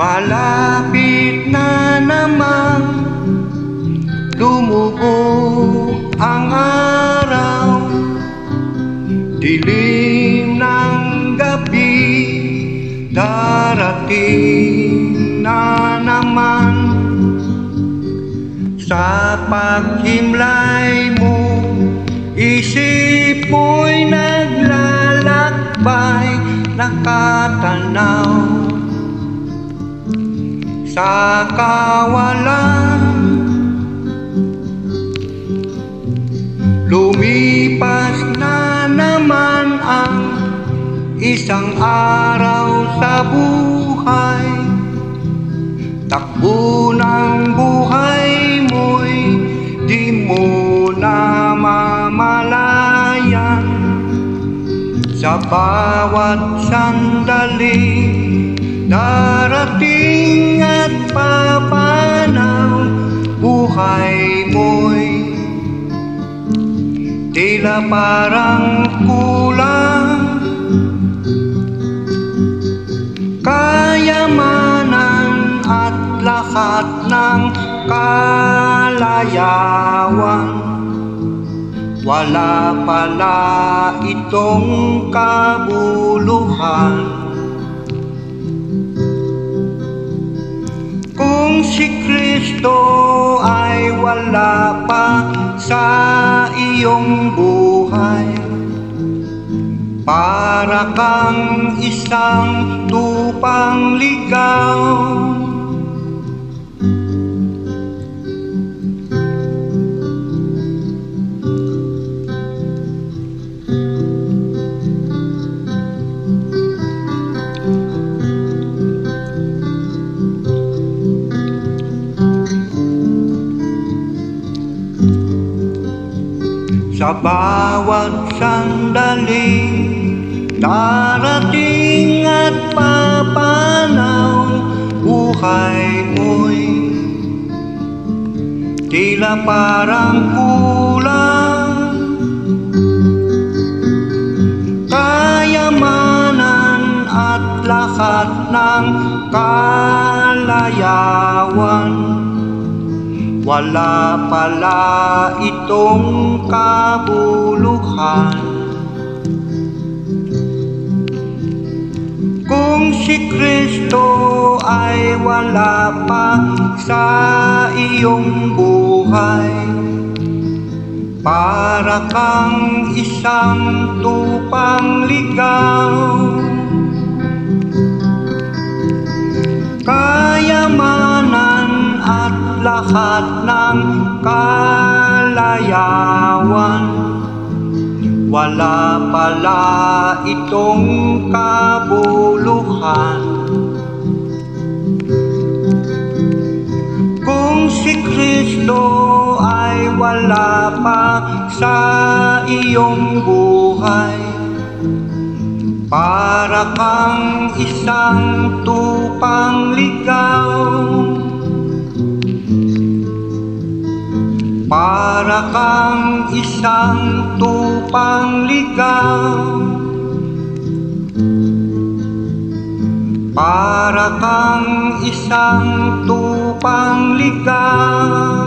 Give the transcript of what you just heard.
Malapit na naman lumubog ang araw, dilim ng gabi, darating na naman. Sa paghimlay mo, isip mo'y naglalakbay, nakatanaw sa kawalan. Lumipas na naman ang isang araw sa buhay, takbo ng buhay mo'y di mo na mamalayan. Sa bawat sandali, darating at papanaw, buhay mo'y tila parang kulang. Kayamanan at lahat ng kalayawan, wala pala itong kabuluhan. Kung si Kristo ay wala pa sa iyong buhay, para kang isang tupang ligaw. Sa bawat sandali, darating at papanaw, buhay mo'y tila parang kulang. Kayamanan at lahat ng kalayawan, wala pala itong kabuluhan. Kung si Kristo ay wala pa sa iyong buhay, para kang isang tupang ligaw. Kayamanan at lahat ng kalayawan, wala pala itong kabuluhan. Kung si Kristo ay wala pa sa iyong buhay, para kang isang tupang ligaw. Para kang isang tupang ligaw. Para kang isang tupang ligaw.